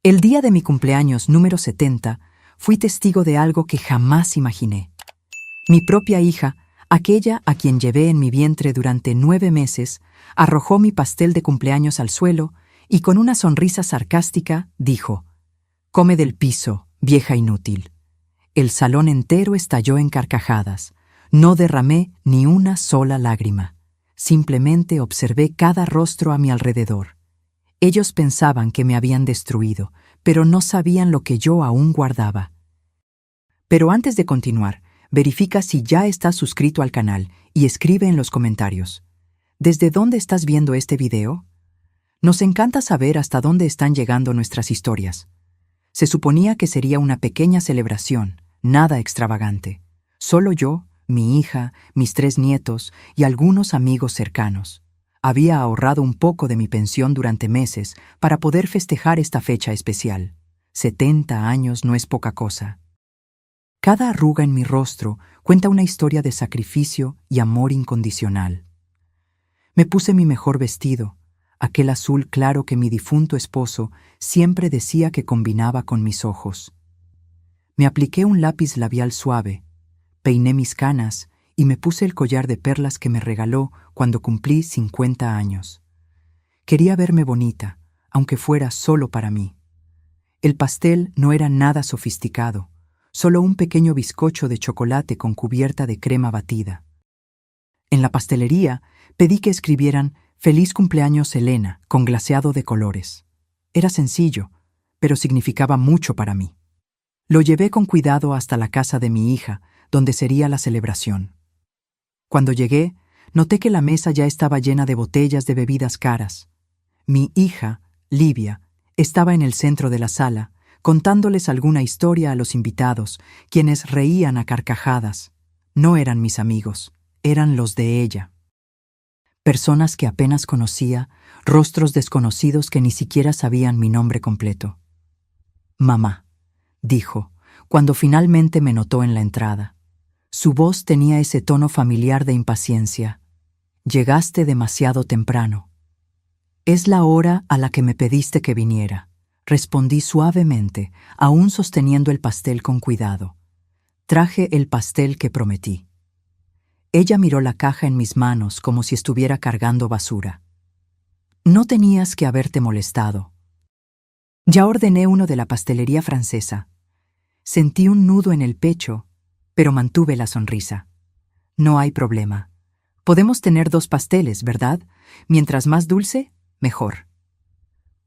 El día de mi cumpleaños número 70, fui testigo de algo que jamás imaginé. Mi propia hija, aquella a quien llevé en mi vientre durante 9 meses, arrojó mi pastel de cumpleaños al suelo y con una sonrisa sarcástica dijo: «Come del piso, vieja inútil». El salón entero estalló en carcajadas. No derramé ni una sola lágrima. Simplemente observé cada rostro a mi alrededor. Ellos pensaban que me habían destruido, pero no sabían lo que yo aún guardaba. Pero antes de continuar, verifica si ya estás suscrito al canal y escribe en los comentarios: ¿desde dónde estás viendo este video? Nos encanta saber hasta dónde están llegando nuestras historias. Se suponía que sería una pequeña celebración, nada extravagante. Solo yo, mi hija, mis 3 nietos y algunos amigos cercanos. Había ahorrado un poco de mi pensión durante meses para poder festejar esta fecha especial. 70 años no es poca cosa. Cada arruga en mi rostro cuenta una historia de sacrificio y amor incondicional. Me puse mi mejor vestido, aquel azul claro que mi difunto esposo siempre decía que combinaba con mis ojos. Me apliqué un lápiz labial suave, peiné mis canas y me puse el collar de perlas que me regaló cuando cumplí 50 años. Quería verme bonita, aunque fuera solo para mí. El pastel no era nada sofisticado, solo un pequeño bizcocho de chocolate con cubierta de crema batida. En la pastelería pedí que escribieran «Feliz cumpleaños Elena» con glaseado de colores. Era sencillo, pero significaba mucho para mí. Lo llevé con cuidado hasta la casa de mi hija, donde sería la celebración. Cuando llegué, noté que la mesa ya estaba llena de botellas de bebidas caras. Mi hija, Livia, estaba en el centro de la sala, contándoles alguna historia a los invitados, quienes reían a carcajadas. No eran mis amigos, eran los de ella. Personas que apenas conocía, rostros desconocidos que ni siquiera sabían mi nombre completo. «Mamá», dijo, cuando finalmente me notó en la entrada. Su voz tenía ese tono familiar de impaciencia. «Llegaste demasiado temprano». «Es la hora a la que me pediste que viniera», respondí suavemente, aún sosteniendo el pastel con cuidado. «Traje el pastel que prometí». Ella miró la caja en mis manos como si estuviera cargando basura. «No tenías que haberte molestado». Ya ordené uno de la pastelería francesa. Sentí un nudo en el pecho, pero mantuve la sonrisa. «No hay problema. Podemos tener 2 pasteles, ¿verdad? Mientras más dulce, mejor».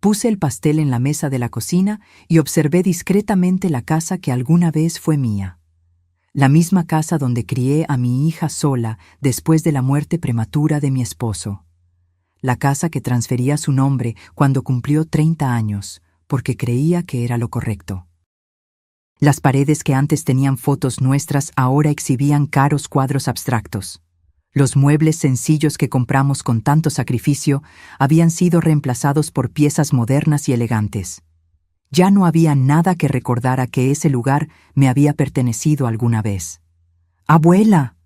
Puse el pastel en la mesa de la cocina y observé discretamente la casa que alguna vez fue mía. La misma casa donde crié a mi hija sola después de la muerte prematura de mi esposo. La casa que transfería su nombre cuando cumplió 30 años, porque creía que era lo correcto. Las paredes que antes tenían fotos nuestras ahora exhibían caros cuadros abstractos. Los muebles sencillos que compramos con tanto sacrificio habían sido reemplazados por piezas modernas y elegantes. Ya no había nada que recordara que ese lugar me había pertenecido alguna vez. «¡Abuela!».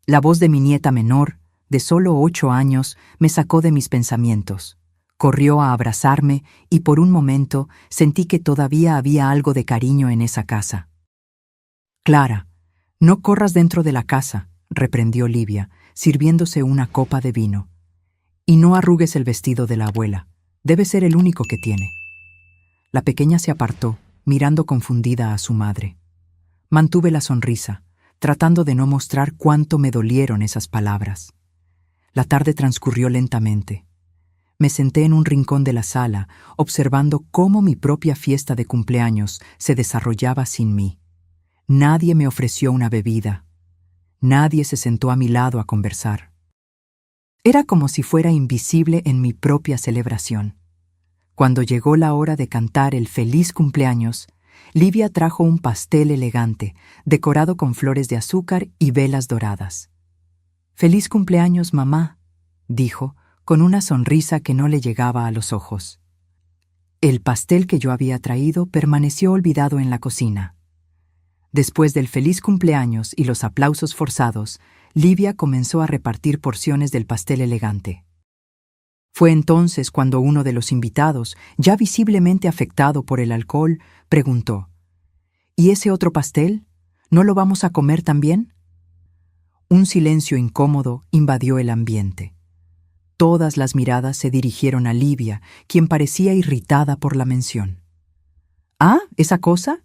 La voz de mi nieta menor, de solo 8 años, me sacó de mis pensamientos. Corrió a abrazarme y por un momento sentí que todavía había algo de cariño en esa casa. «Clara, no corras dentro de la casa», reprendió Livia, sirviéndose una copa de vino. «Y no arrugues el vestido de la abuela. Debe ser el único que tiene». La pequeña se apartó, mirando confundida a su madre. Mantuve la sonrisa, tratando de no mostrar cuánto me dolieron esas palabras. La tarde transcurrió lentamente. Me senté en un rincón de la sala, observando cómo mi propia fiesta de cumpleaños se desarrollaba sin mí. Nadie me ofreció una bebida. Nadie se sentó a mi lado a conversar. Era como si fuera invisible en mi propia celebración. Cuando llegó la hora de cantar el feliz cumpleaños, Livia trajo un pastel elegante, decorado con flores de azúcar y velas doradas. «Feliz cumpleaños, mamá», dijo, con una sonrisa que no le llegaba a los ojos. El pastel que yo había traído permaneció olvidado en la cocina. Después del feliz cumpleaños y los aplausos forzados, Livia comenzó a repartir porciones del pastel elegante. Fue entonces cuando uno de los invitados, ya visiblemente afectado por el alcohol, preguntó: ¿Y ese otro pastel? ¿No lo vamos a comer también? Un silencio incómodo invadió el ambiente. Todas las miradas se dirigieron a Livia, quien parecía irritada por la mención. «¿Ah, esa cosa?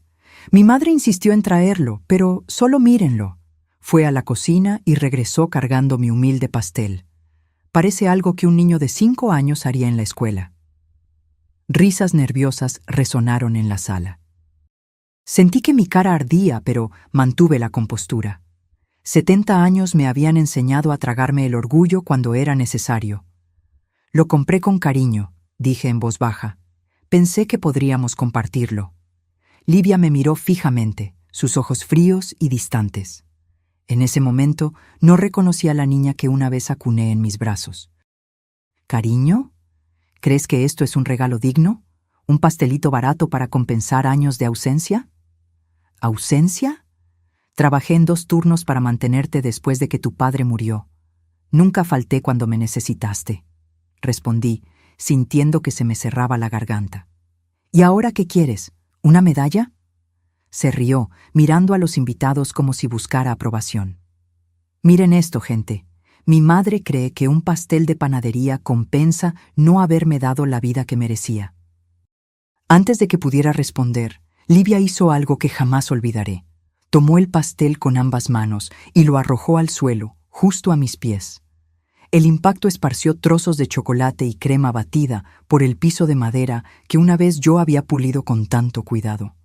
Mi madre insistió en traerlo, pero solo mírenlo». Fue a la cocina y regresó cargando mi humilde pastel. Parece algo que un niño de 5 años haría en la escuela. Risas nerviosas resonaron en la sala. Sentí que mi cara ardía, pero mantuve la compostura. 70 años me habían enseñado a tragarme el orgullo cuando era necesario. «Lo compré con cariño», dije en voz baja. «Pensé que podríamos compartirlo». Livia me miró fijamente, sus ojos fríos y distantes. En ese momento no reconocí a la niña que una vez acuné en mis brazos. «¿Cariño? ¿Crees que esto es un regalo digno? ¿Un pastelito barato para compensar años de ausencia?» «¿Ausencia? Trabajé en 2 turnos para mantenerte después de que tu padre murió. Nunca falté cuando me necesitaste», respondí, sintiendo que se me cerraba la garganta. «¿Y ahora qué quieres? ¿Una medalla?» Se rió, mirando a los invitados como si buscara aprobación. «Miren esto, gente. Mi madre cree que un pastel de panadería compensa no haberme dado la vida que merecía». Antes de que pudiera responder, Livia hizo algo que jamás olvidaré. Tomó el pastel con ambas manos y lo arrojó al suelo, justo a mis pies. El impacto esparció trozos de chocolate y crema batida por el piso de madera que una vez yo había pulido con tanto cuidado.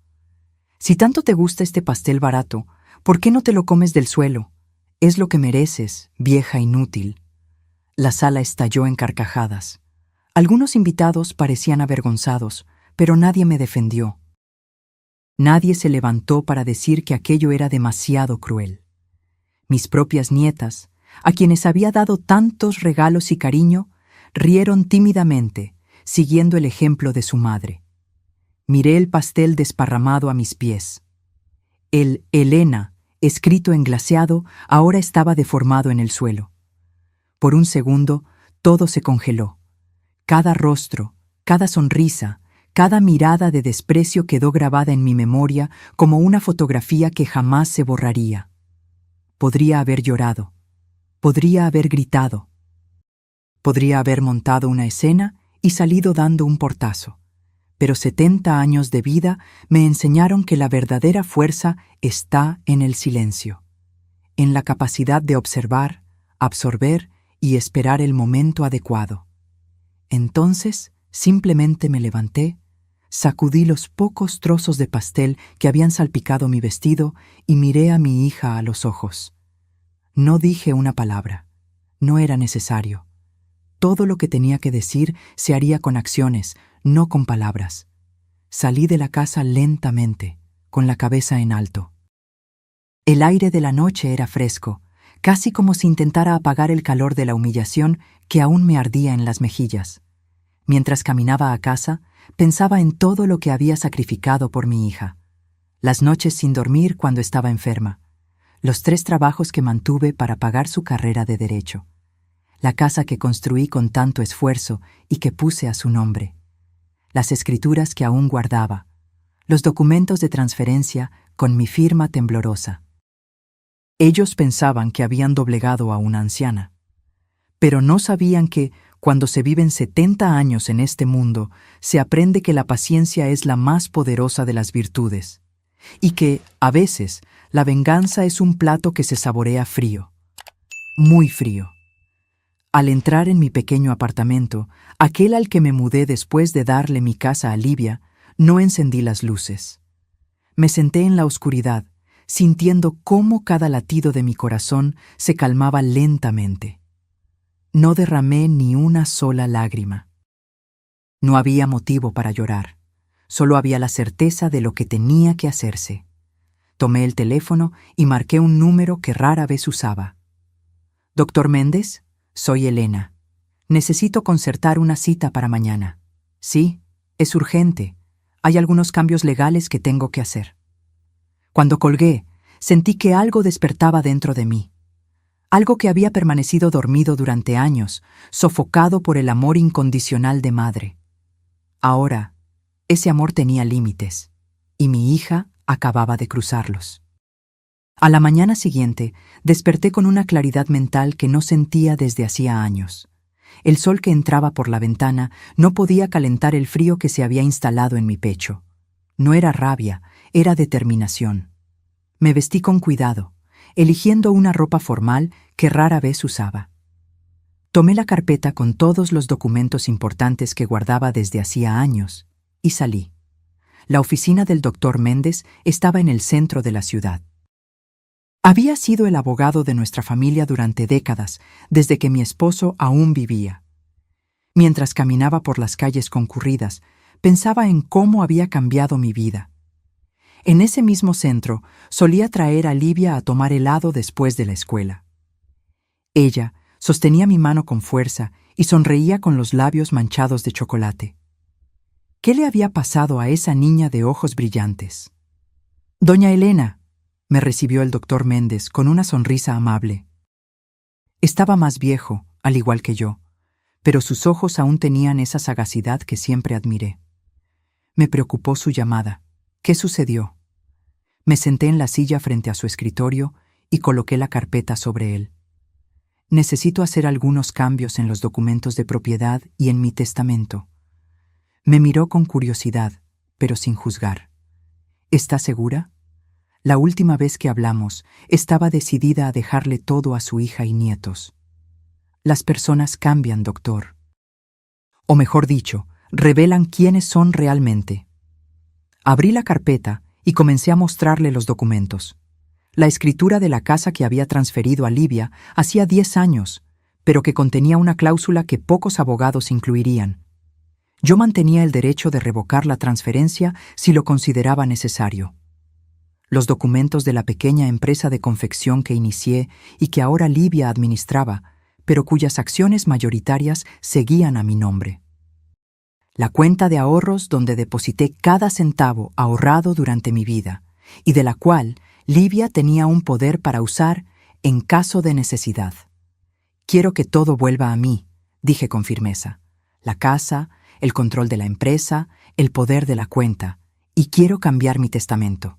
«Si tanto te gusta este pastel barato, ¿por qué no te lo comes del suelo? Es lo que mereces, vieja inútil». La sala estalló en carcajadas. Algunos invitados parecían avergonzados, pero nadie me defendió. Nadie se levantó para decir que aquello era demasiado cruel. Mis propias nietas, a quienes había dado tantos regalos y cariño, rieron tímidamente, siguiendo el ejemplo de su madre. Miré el pastel desparramado a mis pies. El Elena, escrito en glaseado, ahora estaba deformado en el suelo. Por un segundo, todo se congeló. Cada rostro, cada sonrisa, cada mirada de desprecio quedó grabada en mi memoria como una fotografía que jamás se borraría. Podría haber llorado. Podría haber gritado. Podría haber montado una escena y salido dando un portazo. Pero 70 años de vida me enseñaron que la verdadera fuerza está en el silencio, en la capacidad de observar, absorber y esperar el momento adecuado. Entonces, simplemente me levanté, sacudí los pocos trozos de pastel que habían salpicado mi vestido y miré a mi hija a los ojos. No dije una palabra. No era necesario. Todo lo que tenía que decir se haría con acciones, no con palabras. Salí de la casa lentamente, con la cabeza en alto. El aire de la noche era fresco, casi como si intentara apagar el calor de la humillación que aún me ardía en las mejillas. Mientras caminaba a casa, pensaba en todo lo que había sacrificado por mi hija. Las noches sin dormir cuando estaba enferma. Los 3 trabajos que mantuve para pagar su carrera de derecho. La casa que construí con tanto esfuerzo y que puse a su nombre. Las escrituras que aún guardaba. Los documentos de transferencia con mi firma temblorosa. Ellos pensaban que habían doblegado a una anciana. Pero no sabían que, cuando se viven 70 años en este mundo, se aprende que la paciencia es la más poderosa de las virtudes. Y que, a veces, la venganza es un plato que se saborea frío. Muy frío. Al entrar en mi pequeño apartamento, aquel al que me mudé después de darle mi casa a Livia, no encendí las luces. Me senté en la oscuridad, sintiendo cómo cada latido de mi corazón se calmaba lentamente. No derramé ni una sola lágrima. No había motivo para llorar. Solo había la certeza de lo que tenía que hacerse. Tomé el teléfono y marqué un número que rara vez usaba. «¿Doctor Méndez? Soy Elena. Necesito concertar una cita para mañana». «Sí, es urgente. Hay algunos cambios legales que tengo que hacer». Cuando colgué, sentí que algo despertaba dentro de mí. algo que había permanecido dormido durante años, sofocado por el amor incondicional de madre. Ahora, ese amor tenía límites, y mi hija acababa de cruzarlos. A la mañana siguiente, desperté con una claridad mental que no sentía desde hacía años. El sol que entraba por la ventana no podía calentar el frío que se había instalado en mi pecho. No era rabia, era determinación. Me vestí con cuidado, eligiendo una ropa formal que rara vez usaba. Tomé la carpeta con todos los documentos importantes que guardaba desde hacía años y salí. La oficina del doctor Méndez estaba en el centro de la ciudad. Había sido el abogado de nuestra familia durante décadas, desde que mi esposo aún vivía. Mientras caminaba por las calles concurridas, pensaba en cómo había cambiado mi vida. En ese mismo centro solía traer a Livia a tomar helado después de la escuela. Ella sostenía mi mano con fuerza y sonreía con los labios manchados de chocolate. ¿Qué le había pasado a esa niña de ojos brillantes? «Doña Elena», me recibió el doctor Méndez con una sonrisa amable. Estaba más viejo, al igual que yo, pero sus ojos aún tenían esa sagacidad que siempre admiré. Me preocupó su llamada. ¿Qué sucedió? Me senté en la silla frente a su escritorio y coloqué la carpeta sobre él. Necesito hacer algunos cambios en los documentos de propiedad y en mi testamento. Me miró con curiosidad, pero sin juzgar. ¿Está segura? La última vez que hablamos, estaba decidida a dejarle todo a su hija y nietos. Las personas cambian, doctor. O mejor dicho, revelan quiénes son realmente. Abrí la carpeta y comencé a mostrarle los documentos. La escritura de la casa que había transferido a Livia hacía 10 años, pero que contenía una cláusula que pocos abogados incluirían. Yo mantenía el derecho de revocar la transferencia si lo consideraba necesario. Los documentos de la pequeña empresa de confección que inicié y que ahora Livia administraba, pero cuyas acciones mayoritarias seguían a mi nombre. La cuenta de ahorros donde deposité cada centavo ahorrado durante mi vida y de la cual Livia tenía un poder para usar en caso de necesidad. Quiero que todo vuelva a mí, dije con firmeza. La casa, el control de la empresa, el poder de la cuenta, y quiero cambiar mi testamento.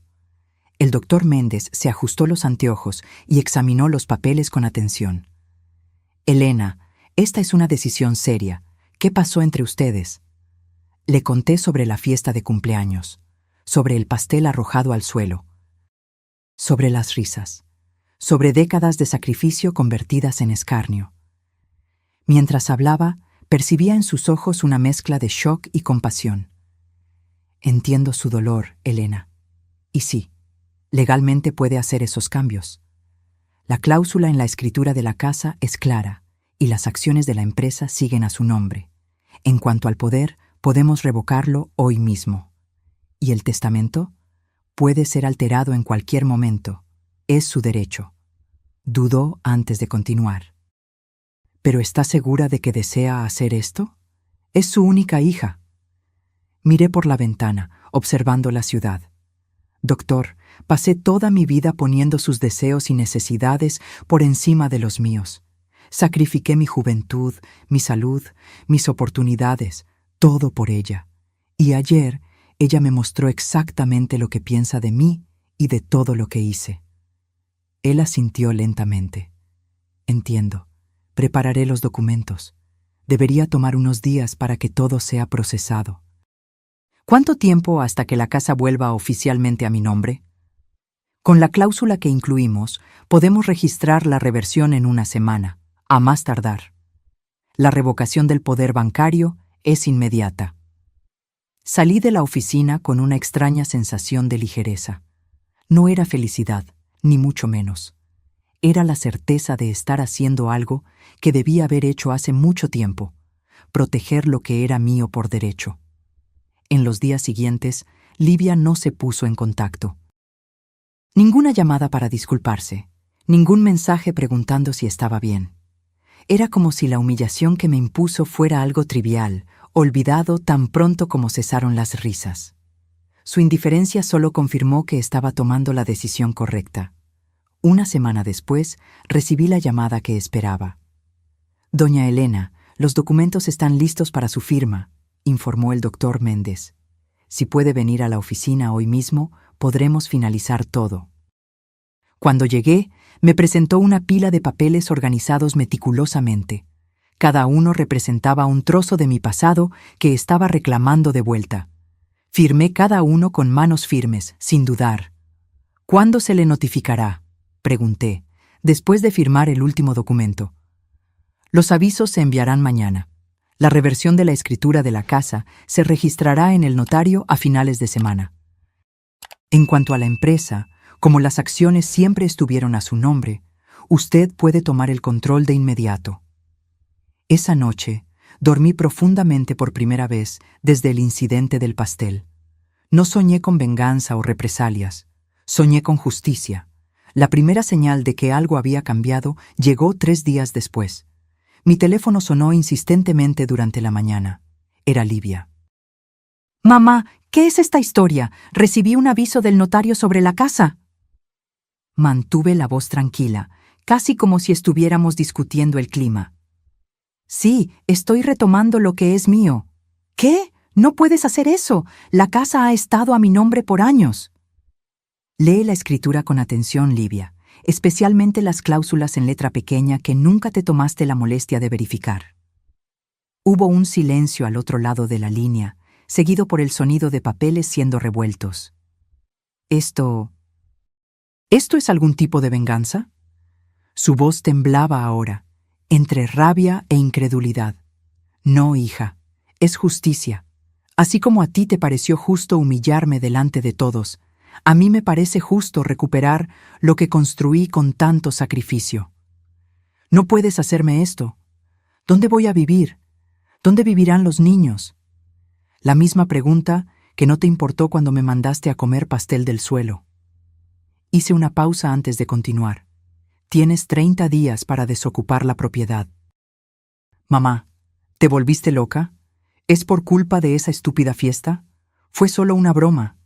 El doctor Méndez se ajustó los anteojos y examinó los papeles con atención. Elena, esta es una decisión seria. ¿Qué pasó entre ustedes? Le conté sobre la fiesta de cumpleaños, sobre el pastel arrojado al suelo, sobre las risas, sobre décadas de sacrificio convertidas en escarnio. Mientras hablaba, percibía en sus ojos una mezcla de shock y compasión. Entiendo su dolor, Elena. Y sí, legalmente puede hacer esos cambios. La cláusula en la escritura de la casa es clara y las acciones de la empresa siguen a su nombre. En cuanto al poder, podemos revocarlo hoy mismo. ¿Y el testamento? Puede ser alterado en cualquier momento. Es su derecho. Dudó antes de continuar. ¿Pero está segura de que desea hacer esto? Es su única hija. Miré por la ventana, observando la ciudad. Doctor, pasé toda mi vida poniendo sus deseos y necesidades por encima de los míos. Sacrifiqué mi juventud, mi salud, mis oportunidades, todo por ella. Y ayer ella me mostró exactamente lo que piensa de mí y de todo lo que hice. Él asintió lentamente. Entiendo. Prepararé los documentos. Debería tomar unos días para que todo sea procesado. ¿Cuánto tiempo hasta que la casa vuelva oficialmente a mi nombre? Con la cláusula que incluimos, podemos registrar la reversión en una semana, a más tardar. La revocación del poder bancario es inmediata. Salí de la oficina con una extraña sensación de ligereza. No era felicidad, ni mucho menos. Era la certeza de estar haciendo algo que debía haber hecho hace mucho tiempo, proteger lo que era mío por derecho. En los días siguientes, Livia no se puso en contacto. Ninguna llamada para disculparse, ningún mensaje preguntando si estaba bien. Era como si la humillación que me impuso fuera algo trivial, olvidado tan pronto como cesaron las risas. Su indiferencia solo confirmó que estaba tomando la decisión correcta. Una semana después, recibí la llamada que esperaba. «Doña Elena, los documentos están listos para su firma», informó el doctor Méndez. «Si puede venir a la oficina hoy mismo, podremos finalizar todo». Cuando llegué, me presentó una pila de papeles organizados meticulosamente. Cada uno representaba un trozo de mi pasado que estaba reclamando de vuelta. Firmé cada uno con manos firmes, sin dudar. «¿Cuándo se le notificará?», pregunté, después de firmar el último documento. «Los avisos se enviarán mañana. La reversión de la escritura de la casa se registrará en el notario a finales de semana. En cuanto a la empresa, como las acciones siempre estuvieron a su nombre, usted puede tomar el control de inmediato». Esa noche, dormí profundamente por primera vez desde el incidente del pastel. No soñé con venganza o represalias, soñé con justicia. La primera señal de que algo había cambiado llegó 3 días después. Mi teléfono sonó insistentemente durante la mañana. Era Livia. «Mamá, ¿qué es esta historia? Recibí un aviso del notario sobre la casa». Mantuve la voz tranquila, casi como si estuviéramos discutiendo el clima. «Sí, estoy retomando lo que es mío». «¿Qué? No puedes hacer eso. La casa ha estado a mi nombre por años». Lee la escritura con atención, Livia, especialmente las cláusulas en letra pequeña que nunca te tomaste la molestia de verificar. Hubo un silencio al otro lado de la línea, seguido por el sonido de papeles siendo revueltos. ¿Esto es algún tipo de venganza? Su voz temblaba ahora, entre rabia e incredulidad. «No, hija, es justicia. Así como a ti te pareció justo humillarme delante de todos, a mí me parece justo recuperar lo que construí con tanto sacrificio. No puedes hacerme esto. ¿Dónde voy a vivir? ¿Dónde vivirán los niños?». La misma pregunta que no te importó cuando me mandaste a comer pastel del suelo. Hice una pausa antes de continuar. «Tienes 30 días para desocupar la propiedad». «Mamá, ¿te volviste loca? ¿Es por culpa de esa estúpida fiesta? Fue solo una broma».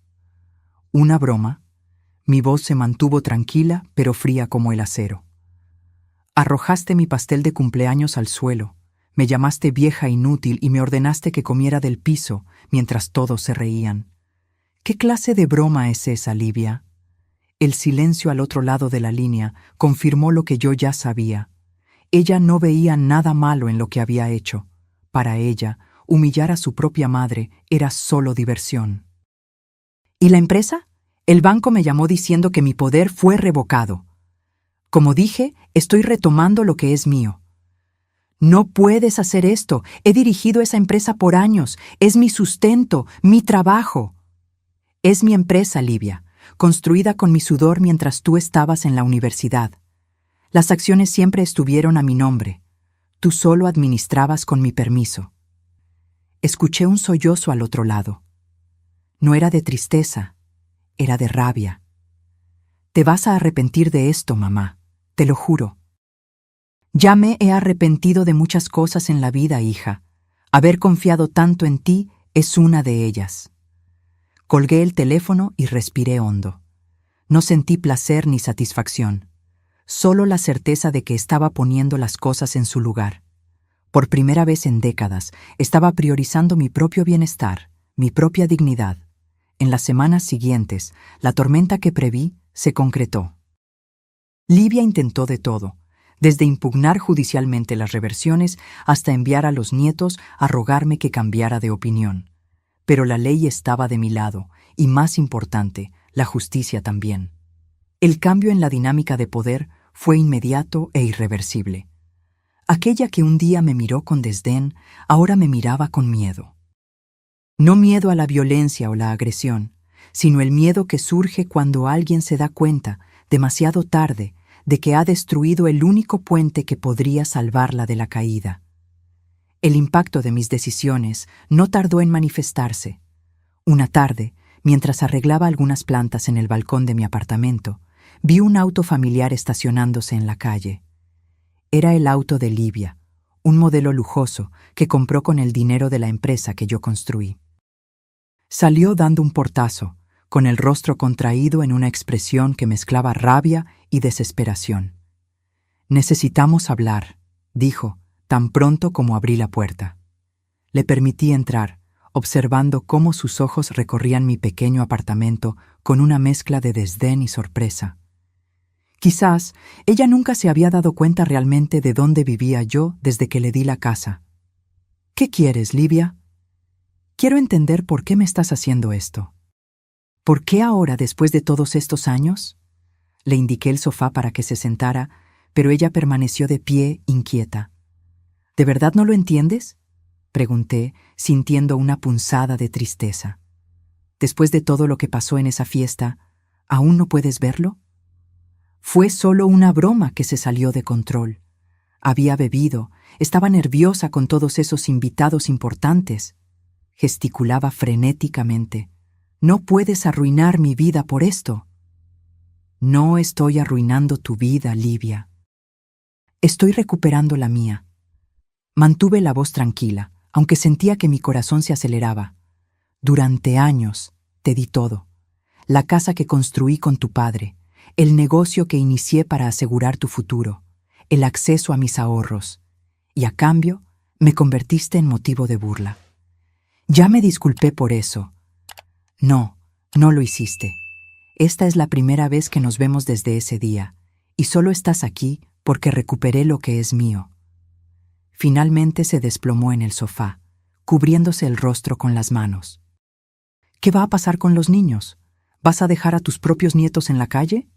«¿Una broma?». Mi voz se mantuvo tranquila, pero fría como el acero. «Arrojaste mi pastel de cumpleaños al suelo, me llamaste vieja inútil y me ordenaste que comiera del piso mientras todos se reían. ¿Qué clase de broma es esa, Livia?». El silencio al otro lado de la línea confirmó lo que yo ya sabía. Ella no veía nada malo en lo que había hecho. Para ella, humillar a su propia madre era solo diversión. «¿Y la empresa? El banco me llamó diciendo que mi poder fue revocado. Como dije, estoy retomando lo que es mío». «No puedes hacer esto. He dirigido esa empresa por años. Es mi sustento, mi trabajo». «Es mi empresa, Livia, construida con mi sudor mientras tú estabas en la universidad. Las acciones siempre estuvieron a mi nombre. Tú solo administrabas con mi permiso». Escuché un sollozo al otro lado. No era de tristeza, era de rabia. «Te vas a arrepentir de esto, mamá, te lo juro». «Ya me he arrepentido de muchas cosas en la vida, hija. Haber confiado tanto en ti es una de ellas». Colgué el teléfono y respiré hondo. No sentí placer ni satisfacción, solo la certeza de que estaba poniendo las cosas en su lugar. Por primera vez en décadas, estaba priorizando mi propio bienestar, mi propia dignidad. En las semanas siguientes, la tormenta que preví se concretó. Livia intentó de todo, desde impugnar judicialmente las reversiones hasta enviar a los nietos a rogarme que cambiara de opinión. Pero la ley estaba de mi lado, y más importante, la justicia también. El cambio en la dinámica de poder fue inmediato e irreversible. Aquella que un día me miró con desdén, ahora me miraba con miedo. No miedo a la violencia o la agresión, sino el miedo que surge cuando alguien se da cuenta, demasiado tarde, de que ha destruido el único puente que podría salvarla de la caída. El impacto de mis decisiones no tardó en manifestarse. Una tarde, mientras arreglaba algunas plantas en el balcón de mi apartamento, vi un auto familiar estacionándose en la calle. Era el auto de Livia, un modelo lujoso que compró con el dinero de la empresa que yo construí. Salió dando un portazo, con el rostro contraído en una expresión que mezclaba rabia y desesperación. «Necesitamos hablar», dijo, tan pronto como abrí la puerta. Le permití entrar, observando cómo sus ojos recorrían mi pequeño apartamento con una mezcla de desdén y sorpresa. Quizás ella nunca se había dado cuenta realmente de dónde vivía yo desde que le di la casa. «¿Qué quieres, Livia? Quiero entender por qué me estás haciendo esto». «¿Por qué ahora, después de todos estos años?» Le indiqué el sofá para que se sentara, pero ella permaneció de pie, inquieta. «¿De verdad no lo entiendes?», pregunté, sintiendo una punzada de tristeza. «Después de todo lo que pasó en esa fiesta, ¿aún no puedes verlo? Fue solo una broma que se salió de control. Había bebido, estaba nerviosa con todos esos invitados importantes». Gesticulaba frenéticamente. «No puedes arruinar mi vida por esto». «No estoy arruinando tu vida, Livia. Estoy recuperando la mía». Mantuve la voz tranquila, aunque sentía que mi corazón se aceleraba. «Durante años te di todo. La casa que construí con tu padre, el negocio que inicié para asegurar tu futuro, el acceso a mis ahorros. Y a cambio, me convertiste en motivo de burla. Ya me disculpé por eso». «No, no lo hiciste. Esta es la primera vez que nos vemos desde ese día, y solo estás aquí porque recuperé lo que es mío». Finalmente se desplomó en el sofá, cubriéndose el rostro con las manos. «¿Qué va a pasar con los niños? ¿Vas a dejar a tus propios nietos en la calle?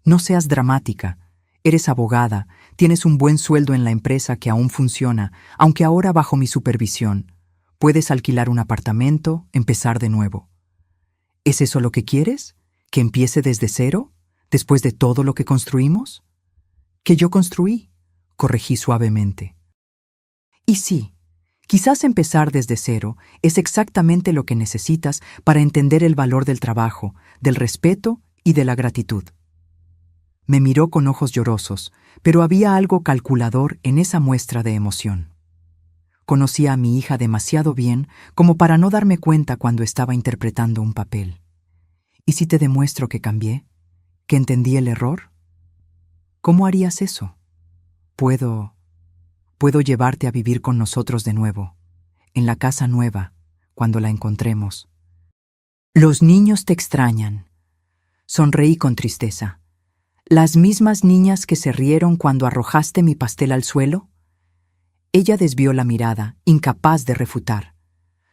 No seas dramática. Eres abogada, tienes un buen sueldo en la empresa que aún funciona, aunque ahora bajo mi supervisión. Puedes alquilar un apartamento, empezar de nuevo. ¿Es eso lo que quieres? ¿Que empiece desde cero, después de todo lo que construimos?» «Que yo construí», corregí suavemente. «Y sí, quizás empezar desde cero es exactamente lo que necesitas para entender el valor del trabajo, del respeto y de la gratitud». Me miró con ojos llorosos, pero había algo calculador en esa muestra de emoción. Conocía a mi hija demasiado bien como para no darme cuenta cuando estaba interpretando un papel. ¿Y si te demuestro que cambié? ¿Que entendí el error? ¿Cómo harías eso? Puedo llevarte a vivir con nosotros de nuevo, en la casa nueva, cuando la encontremos. Los niños te extrañan». Sonreí con tristeza. «¿Las mismas niñas que se rieron cuando arrojaste mi pastel al suelo?» Ella desvió la mirada, incapaz de refutar.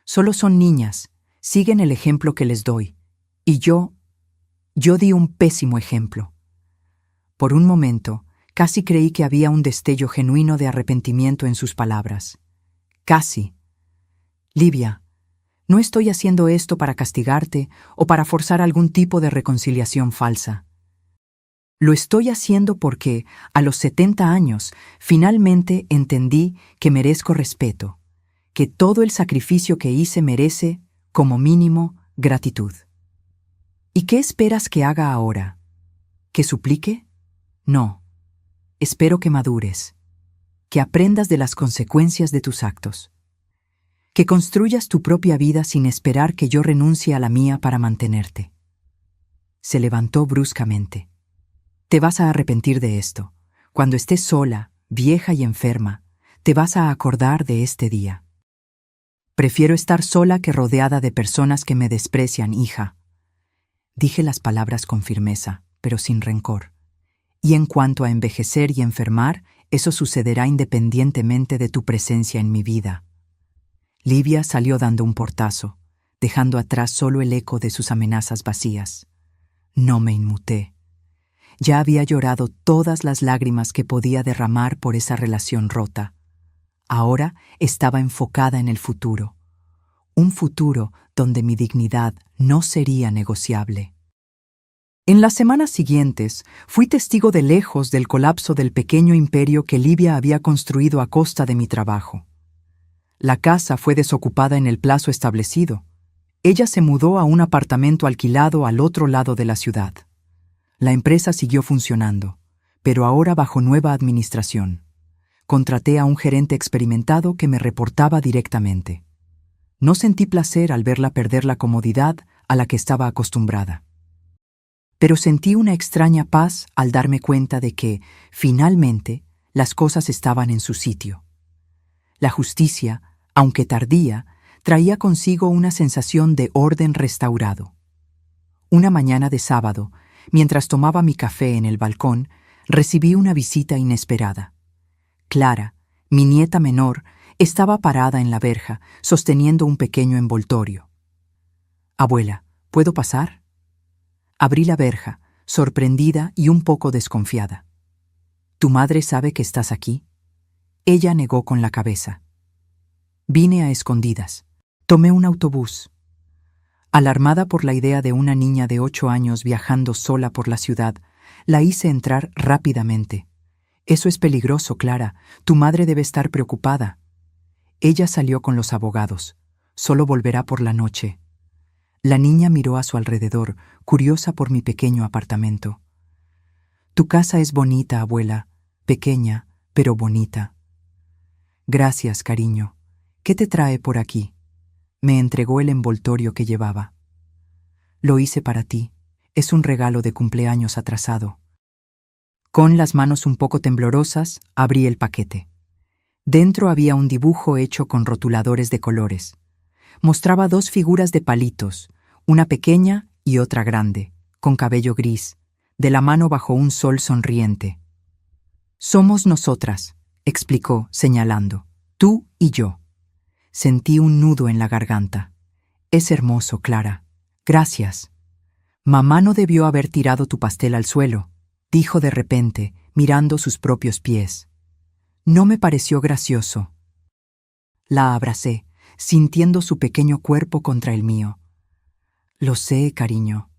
«Solo son niñas, siguen el ejemplo que les doy. Y yo di un pésimo ejemplo». Por un momento, casi creí que había un destello genuino de arrepentimiento en sus palabras. «Casi. Livia, no estoy haciendo esto para castigarte o para forzar algún tipo de reconciliación falsa. Lo estoy haciendo porque, a los 70 años, finalmente entendí que merezco respeto, que todo el sacrificio que hice merece, como mínimo, gratitud». «¿Y qué esperas que haga ahora? ¿Que suplique? No. Espero que madures, que aprendas de las consecuencias de tus actos, que construyas tu propia vida sin esperar que yo renuncie a la mía para mantenerte». Se levantó bruscamente. «Te vas a arrepentir de esto. Cuando estés sola, vieja y enferma, te vas a acordar de este día. Prefiero estar sola que rodeada de personas que me desprecian, hija». Dije las palabras con firmeza, pero sin rencor. «Y en cuanto a envejecer y enfermar, eso sucederá independientemente de tu presencia en mi vida». Livia salió dando un portazo, dejando atrás solo el eco de sus amenazas vacías. No me inmuté. Ya había llorado todas las lágrimas que podía derramar por esa relación rota. Ahora estaba enfocada en el futuro. Un futuro donde mi dignidad no sería negociable. En las semanas siguientes, fui testigo de lejos del colapso del pequeño imperio que Livia había construido a costa de mi trabajo. La casa fue desocupada en el plazo establecido. Ella se mudó a un apartamento alquilado al otro lado de la ciudad. La empresa siguió funcionando, pero ahora bajo nueva administración. Contraté a un gerente experimentado que me reportaba directamente. No sentí placer al verla perder la comodidad a la que estaba acostumbrada. Pero sentí una extraña paz al darme cuenta de que, finalmente, las cosas estaban en su sitio. La justicia, aunque tardía, traía consigo una sensación de orden restaurado. Una mañana de sábado, mientras tomaba mi café en el balcón, recibí una visita inesperada. Clara, mi nieta menor, estaba parada en la verja, sosteniendo un pequeño envoltorio. «Abuela, ¿puedo pasar?» Abrí la verja, sorprendida y un poco desconfiada. «¿Tu madre sabe que estás aquí?» Ella negó con la cabeza. «Vine a escondidas. Tomé un autobús». Alarmada por la idea de una niña de 8 años viajando sola por la ciudad, la hice entrar rápidamente. «Eso es peligroso, Clara. Tu madre debe estar preocupada». Ella salió con los abogados. «Solo volverá por la noche». La niña miró a su alrededor, curiosa por mi pequeño apartamento. «Tu casa es bonita, abuela. Pequeña, pero bonita». «Gracias, cariño. ¿Qué te trae por aquí?» Me entregó el envoltorio que llevaba. «Lo hice para ti. Es un regalo de cumpleaños atrasado». Con las manos un poco temblorosas, abrí el paquete. Dentro había un dibujo hecho con rotuladores de colores. Mostraba 2 figuras de palitos, una pequeña y otra grande, con cabello gris, de la mano bajo un sol sonriente. «Somos nosotras», explicó, señalando. «Tú y yo». Sentí un nudo en la garganta. «Es hermoso, Clara. Gracias». «Mamá no debió haber tirado tu pastel al suelo», dijo de repente, mirando sus propios pies. No me pareció gracioso. La abracé, sintiendo su pequeño cuerpo contra el mío. «Lo sé, cariño.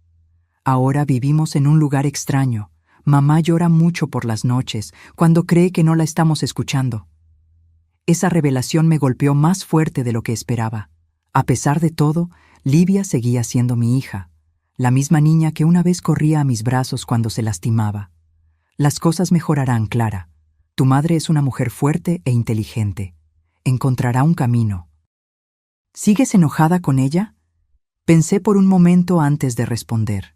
Ahora vivimos en un lugar extraño. Mamá llora mucho por las noches, cuando cree que no la estamos escuchando». Esa revelación me golpeó más fuerte de lo que esperaba. A pesar de todo, Livia seguía siendo mi hija, la misma niña que una vez corría a mis brazos cuando se lastimaba. «Las cosas mejorarán, Clara. Tu madre es una mujer fuerte e inteligente. Encontrará un camino». «¿Sigues enojada con ella?» Pensé por un momento antes de responder.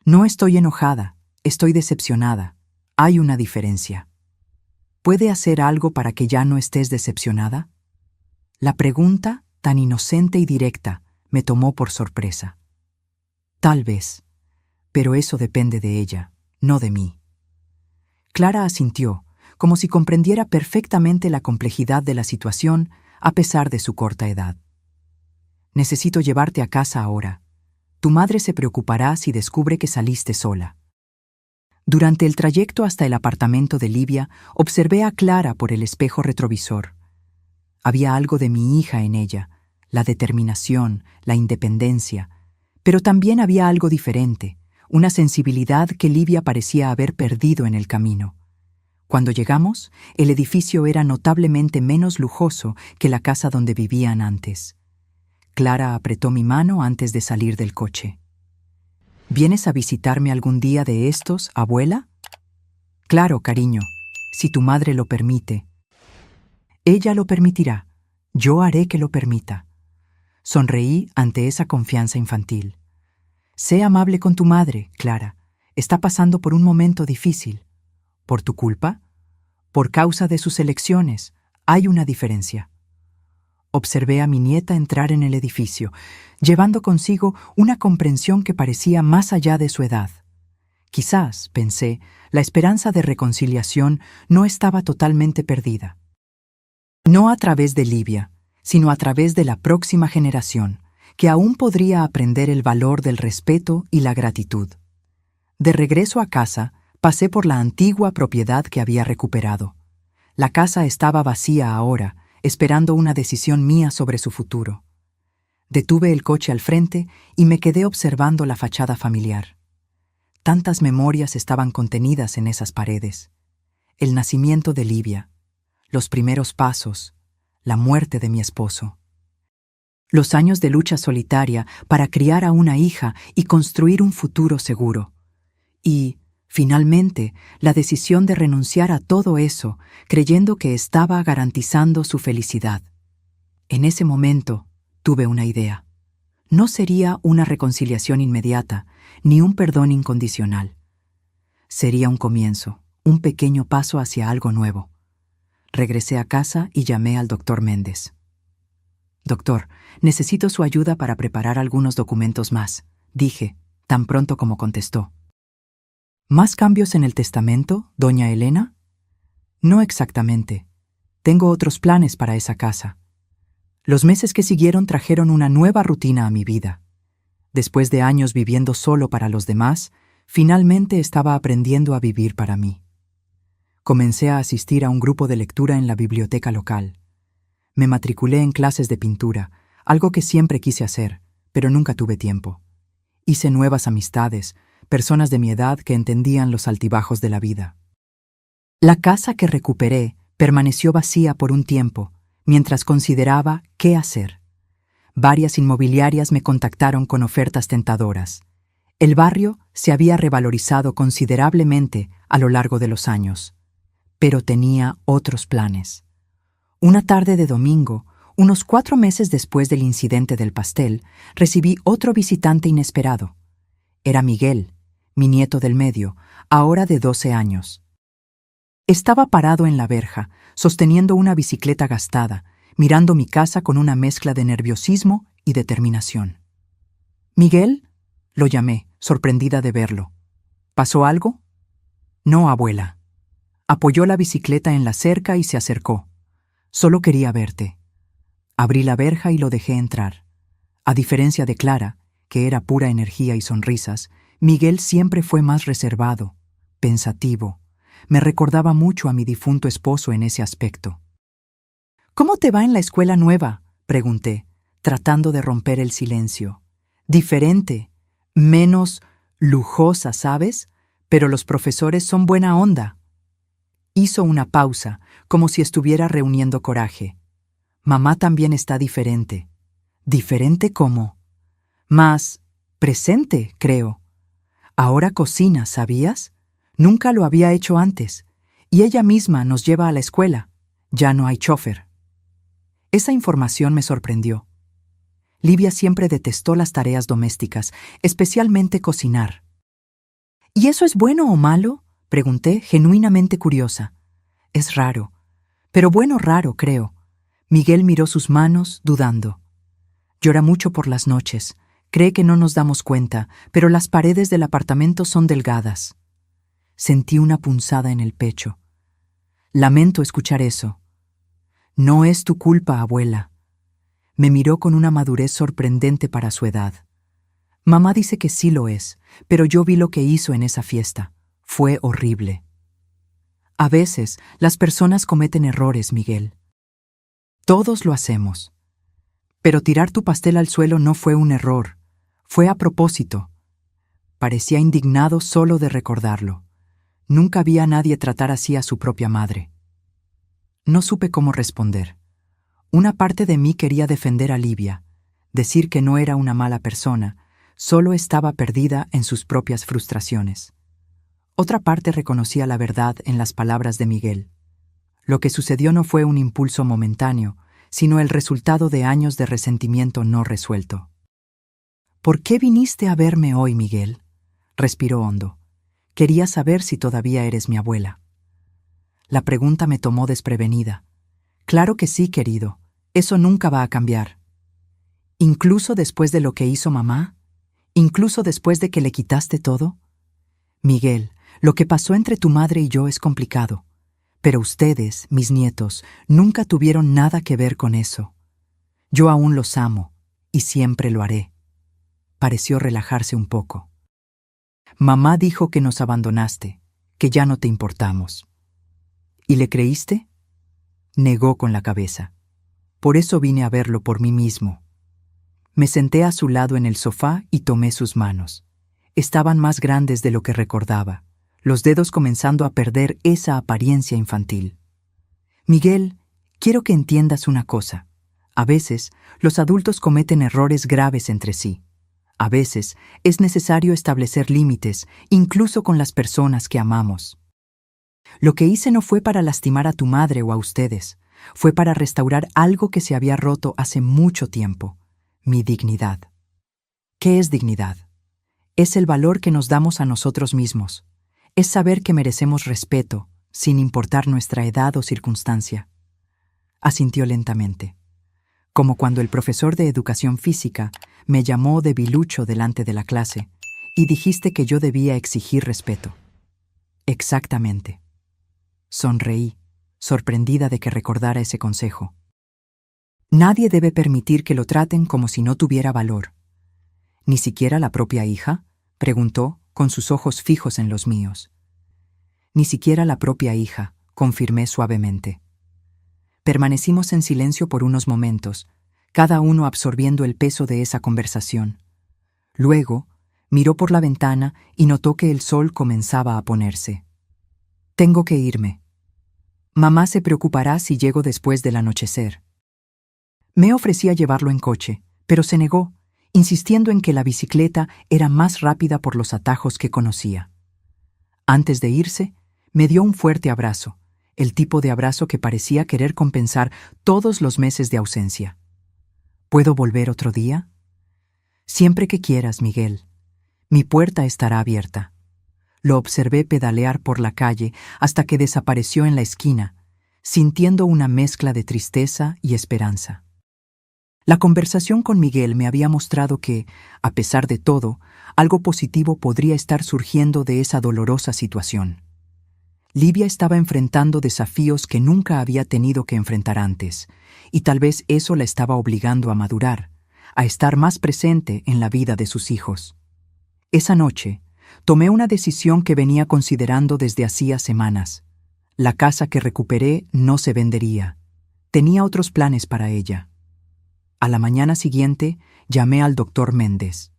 «No estoy enojada, estoy decepcionada. Hay una diferencia». «¿Puede hacer algo para que ya no estés decepcionada?» La pregunta, tan inocente y directa, me tomó por sorpresa. «Tal vez, pero eso depende de ella, no de mí». Clara asintió, como si comprendiera perfectamente la complejidad de la situación a pesar de su corta edad. «Necesito llevarte a casa ahora. Tu madre se preocupará si descubre que saliste sola». Durante el trayecto hasta el apartamento de Livia, observé a Clara por el espejo retrovisor. Había algo de mi hija en ella, la determinación, la independencia, pero también había algo diferente, una sensibilidad que Livia parecía haber perdido en el camino. Cuando llegamos, el edificio era notablemente menos lujoso que la casa donde vivían antes. Clara apretó mi mano antes de salir del coche. «¿Vienes a visitarme algún día de estos, abuela?» «Claro, cariño, si tu madre lo permite». «Ella lo permitirá. Yo haré que lo permita». Sonreí ante esa confianza infantil. «Sé amable con tu madre, Clara. Está pasando por un momento difícil. ¿Por tu culpa? Por causa de sus elecciones. Hay una diferencia». Observé a mi nieta entrar en el edificio, llevando consigo una comprensión que parecía más allá de su edad. Quizás, pensé, la esperanza de reconciliación no estaba totalmente perdida. No a través de Livia, sino a través de la próxima generación, que aún podría aprender el valor del respeto y la gratitud. De regreso a casa, pasé por la antigua propiedad que había recuperado. La casa estaba vacía ahora, esperando una decisión mía sobre su futuro. Detuve el coche al frente y me quedé observando la fachada familiar. Tantas memorias estaban contenidas en esas paredes. El nacimiento de Livia, los primeros pasos, la muerte de mi esposo. Los años de lucha solitaria para criar a una hija y construir un futuro seguro. Y, finalmente, la decisión de renunciar a todo eso, creyendo que estaba garantizando su felicidad. En ese momento, tuve una idea. No sería una reconciliación inmediata, ni un perdón incondicional. Sería un comienzo, un pequeño paso hacia algo nuevo. Regresé a casa y llamé al doctor Méndez. «Doctor, necesito su ayuda para preparar algunos documentos más», dije, tan pronto como contestó. «¿Más cambios en el testamento, doña Elena?» «No exactamente. Tengo otros planes para esa casa». Los meses que siguieron trajeron una nueva rutina a mi vida. Después de años viviendo solo para los demás, finalmente estaba aprendiendo a vivir para mí. Comencé a asistir a un grupo de lectura en la biblioteca local. Me matriculé en clases de pintura, algo que siempre quise hacer, pero nunca tuve tiempo. Hice nuevas amistades, personas de mi edad que entendían los altibajos de la vida. La casa que recuperé permaneció vacía por un tiempo, mientras consideraba qué hacer. Varias inmobiliarias me contactaron con ofertas tentadoras. El barrio se había revalorizado considerablemente a lo largo de los años, pero tenía otros planes. Una tarde de domingo, unos 4 meses después del incidente del pastel, recibí otro visitante inesperado. Era Miguel, mi nieto del medio, ahora de 12 años. Estaba parado en la verja, sosteniendo una bicicleta gastada, mirando mi casa con una mezcla de nerviosismo y determinación. «¿Miguel?», lo llamé, sorprendida de verlo. «¿Pasó algo?». «No, abuela». Apoyó la bicicleta en la cerca y se acercó. «Solo quería verte». Abrí la verja y lo dejé entrar. A diferencia de Clara, que era pura energía y sonrisas, Miguel siempre fue más reservado, pensativo. Me recordaba mucho a mi difunto esposo en ese aspecto. «¿Cómo te va en la escuela nueva?», pregunté, tratando de romper el silencio. «Diferente, menos lujosa, ¿sabes? Pero los profesores son buena onda». Hizo una pausa, como si estuviera reuniendo coraje. «Mamá también está diferente». «¿Diferente cómo?». «Más presente, creo. Ahora cocina, ¿sabías? Nunca lo había hecho antes. Y ella misma nos lleva a la escuela. Ya no hay chofer». Esa información me sorprendió. Livia siempre detestó las tareas domésticas, especialmente cocinar. «¿Y eso es bueno o malo?», pregunté, genuinamente curiosa. «Es raro. Pero bueno, raro, creo». Miguel miró sus manos, dudando. «Llora mucho por las noches. Cree que no nos damos cuenta, pero las paredes del apartamento son delgadas». Sentí una punzada en el pecho. «Lamento escuchar eso». «No es tu culpa, abuela». Me miró con una madurez sorprendente para su edad. «Mamá dice que sí lo es, pero yo vi lo que hizo en esa fiesta. Fue horrible». «A veces, las personas cometen errores, Miguel». «Todos lo hacemos». «Pero tirar tu pastel al suelo no fue un error. Fue a propósito». Parecía indignado solo de recordarlo. Nunca vi a nadie tratar así a su propia madre. No supe cómo responder. Una parte de mí quería defender a Livia, decir que no era una mala persona, solo estaba perdida en sus propias frustraciones. Otra parte reconocía la verdad en las palabras de Miguel. Lo que sucedió no fue un impulso momentáneo, sino el resultado de años de resentimiento no resuelto. «¿Por qué viniste a verme hoy, Miguel?», respiró hondo. «Quería saber si todavía eres mi abuela». La pregunta me tomó desprevenida. «Claro que sí, querido. Eso nunca va a cambiar». «¿Incluso después de lo que hizo mamá? ¿Incluso después de que le quitaste todo?». «Miguel, lo que pasó entre tu madre y yo es complicado. Pero ustedes, mis nietos, nunca tuvieron nada que ver con eso. Yo aún los amo, y siempre lo haré». Pareció relajarse un poco. «Mamá dijo que nos abandonaste, que ya no te importamos». «¿Y le creíste?». Negó con la cabeza. «Por eso vine a verlo por mí mismo». Me senté a su lado en el sofá y tomé sus manos. Estaban más grandes de lo que recordaba, los dedos comenzando a perder esa apariencia infantil. «Miguel, quiero que entiendas una cosa. A veces, los adultos cometen errores graves entre sí. A veces, es necesario establecer límites, incluso con las personas que amamos. Lo que hice no fue para lastimar a tu madre o a ustedes. Fue para restaurar algo que se había roto hace mucho tiempo, mi dignidad. ¿Qué es dignidad? Es el valor que nos damos a nosotros mismos. Es saber que merecemos respeto, sin importar nuestra edad o circunstancia. Asintió lentamente, como cuando el profesor de educación física me llamó debilucho delante de la clase y dijiste que yo debía exigir respeto. Exactamente. Sonreí, sorprendida de que recordara ese consejo. Nadie debe permitir que lo traten como si no tuviera valor. ¿Ni siquiera la propia hija?, preguntó, con sus ojos fijos en los míos. Ni siquiera la propia hija, confirmé suavemente. Permanecimos en silencio por unos momentos, cada uno absorbiendo el peso de esa conversación. Luego, miró por la ventana y notó que el sol comenzaba a ponerse. Tengo que irme. Mamá se preocupará si llego después del anochecer. Me ofrecí a llevarlo en coche, pero se negó, insistiendo en que la bicicleta era más rápida por los atajos que conocía. Antes de irse, me dio un fuerte abrazo, el tipo de abrazo que parecía querer compensar todos los meses de ausencia. ¿Puedo volver otro día? Siempre que quieras, Miguel. Mi puerta estará abierta. Lo observé pedalear por la calle hasta que desapareció en la esquina, sintiendo una mezcla de tristeza y esperanza. La conversación con Miguel me había mostrado que, a pesar de todo, algo positivo podría estar surgiendo de esa dolorosa situación. Livia estaba enfrentando desafíos que nunca había tenido que enfrentar antes, y tal vez eso la estaba obligando a madurar, a estar más presente en la vida de sus hijos. Esa noche, tomé una decisión que venía considerando desde hacía semanas. La casa que recuperé no se vendería. Tenía otros planes para ella. A la mañana siguiente, llamé al doctor Méndez.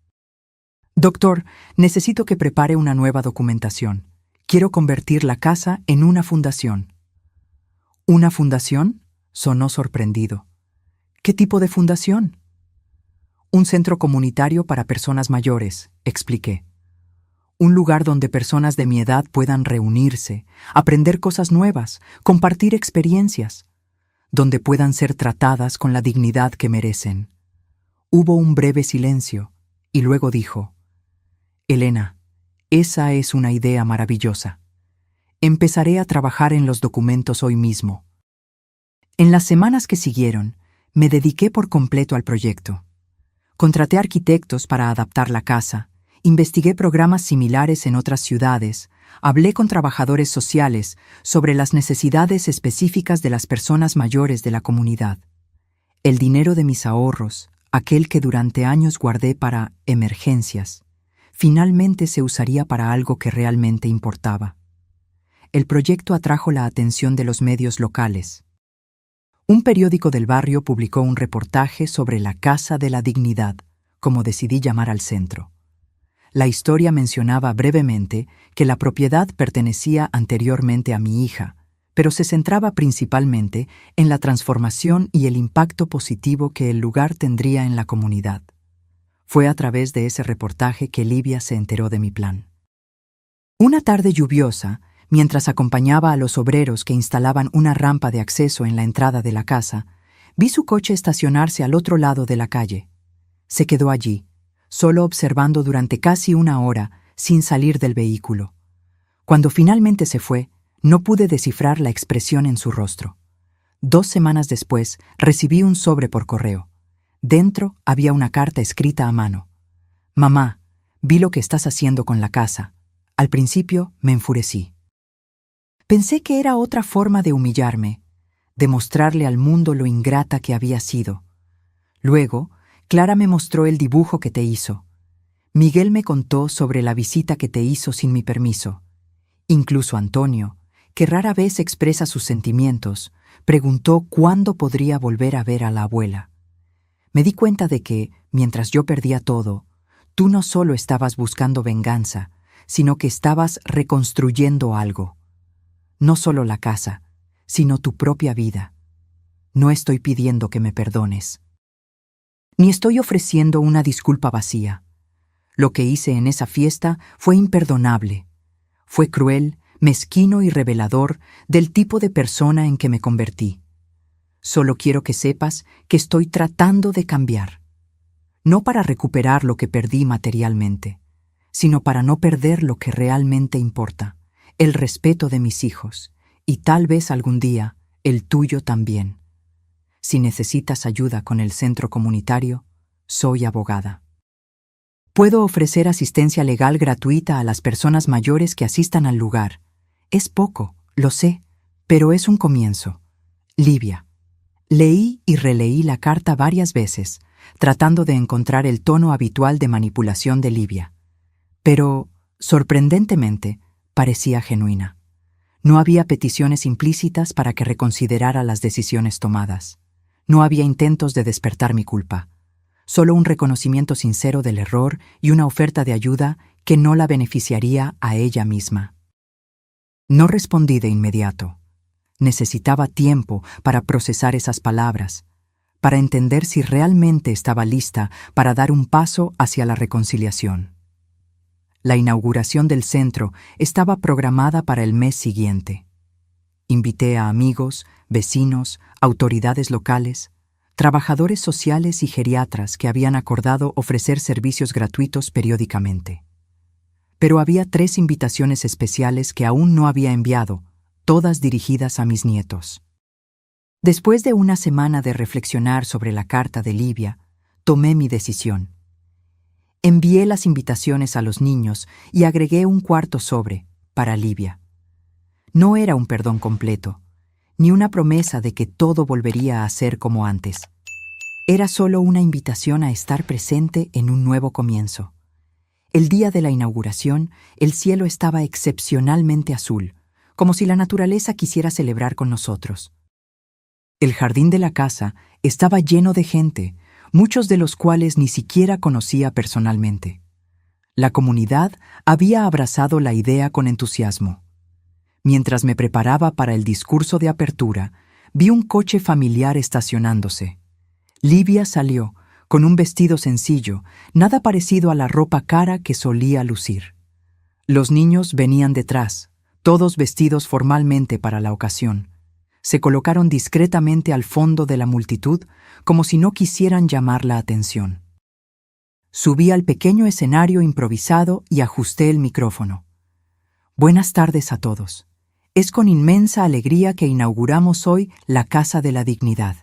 Doctor, necesito que prepare una nueva documentación. Quiero convertir la casa en una fundación. ¿Una fundación?, sonó sorprendido. ¿Qué tipo de fundación? Un centro comunitario para personas mayores, expliqué. Un lugar donde personas de mi edad puedan reunirse, aprender cosas nuevas, compartir experiencias, donde puedan ser tratadas con la dignidad que merecen. Hubo un breve silencio, y luego dijo: Elena, esa es una idea maravillosa. Empezaré a trabajar en los documentos hoy mismo. En las semanas que siguieron, me dediqué por completo al proyecto. Contraté arquitectos para adaptar la casa, investigué programas similares en otras ciudades, hablé con trabajadores sociales sobre las necesidades específicas de las personas mayores de la comunidad. El dinero de mis ahorros, aquel que durante años guardé para emergencias, finalmente se usaría para algo que realmente importaba. El proyecto atrajo la atención de los medios locales. Un periódico del barrio publicó un reportaje sobre la Casa de la Dignidad, como decidí llamar al centro. La historia mencionaba brevemente que la propiedad pertenecía anteriormente a mi hija, pero se centraba principalmente en la transformación y el impacto positivo que el lugar tendría en la comunidad. Fue a través de ese reportaje que Livia se enteró de mi plan. Una tarde lluviosa, mientras acompañaba a los obreros que instalaban una rampa de acceso en la entrada de la casa, vi su coche estacionarse al otro lado de la calle. Se quedó allí, solo observando durante casi una hora, sin salir del vehículo. Cuando finalmente se fue, no pude descifrar la expresión en su rostro. 2 semanas después, recibí un sobre por correo. Dentro había una carta escrita a mano. Mamá, vi lo que estás haciendo con la casa. Al principio me enfurecí. Pensé que era otra forma de humillarme, de mostrarle al mundo lo ingrata que había sido. Luego, Clara me mostró el dibujo que te hizo. Miguel me contó sobre la visita que te hizo sin mi permiso. Incluso Antonio, que rara vez expresa sus sentimientos, preguntó cuándo podría volver a ver a la abuela. Me di cuenta de que, mientras yo perdía todo, tú no solo estabas buscando venganza, sino que estabas reconstruyendo algo. No solo la casa, sino tu propia vida. No estoy pidiendo que me perdones. Ni estoy ofreciendo una disculpa vacía. Lo que hice en esa fiesta fue imperdonable. Fue cruel, mezquino y revelador del tipo de persona en que me convertí. Solo quiero que sepas que estoy tratando de cambiar. no para recuperar lo que perdí materialmente, sino para no perder lo que realmente importa, el respeto de mis hijos, y tal vez algún día el tuyo también. Si necesitas ayuda con el centro comunitario, soy abogada. Puedo ofrecer asistencia legal gratuita a las personas mayores que asistan al lugar. Es poco, lo sé, pero es un comienzo. Livia. Leí y releí la carta varias veces, tratando de encontrar el tono habitual de manipulación de Livia. Pero, sorprendentemente, parecía genuina. No había peticiones implícitas para que reconsiderara las decisiones tomadas. No había intentos de despertar mi culpa. Solo un reconocimiento sincero del error y una oferta de ayuda que no la beneficiaría a ella misma. No respondí de inmediato. Necesitaba tiempo para procesar esas palabras, para entender si realmente estaba lista para dar un paso hacia la reconciliación. La inauguración del centro estaba programada para el mes siguiente. Invité a amigos, vecinos, autoridades locales, trabajadores sociales y geriatras que habían acordado ofrecer servicios gratuitos periódicamente. Pero había 3 invitaciones especiales que aún no había enviado, todas dirigidas a mis nietos. Después de una semana de reflexionar sobre la carta de Livia, tomé mi decisión. Envié las invitaciones a los niños y agregué un cuarto sobre, para Livia. No era un perdón completo, ni una promesa de que todo volvería a ser como antes. Era solo una invitación a estar presente en un nuevo comienzo. El día de la inauguración, el cielo estaba excepcionalmente azul, como si la naturaleza quisiera celebrar con nosotros. El jardín de la casa estaba lleno de gente, muchos de los cuales ni siquiera conocía personalmente. La comunidad había abrazado la idea con entusiasmo. Mientras me preparaba para el discurso de apertura, vi un coche familiar estacionándose. Livia salió, con un vestido sencillo, nada parecido a la ropa cara que solía lucir. Los niños venían detrás, todos vestidos formalmente para la ocasión. Se colocaron discretamente al fondo de la multitud, como si no quisieran llamar la atención. Subí al pequeño escenario improvisado y ajusté el micrófono. Buenas tardes a todos. Es con inmensa alegría que inauguramos hoy la Casa de la Dignidad.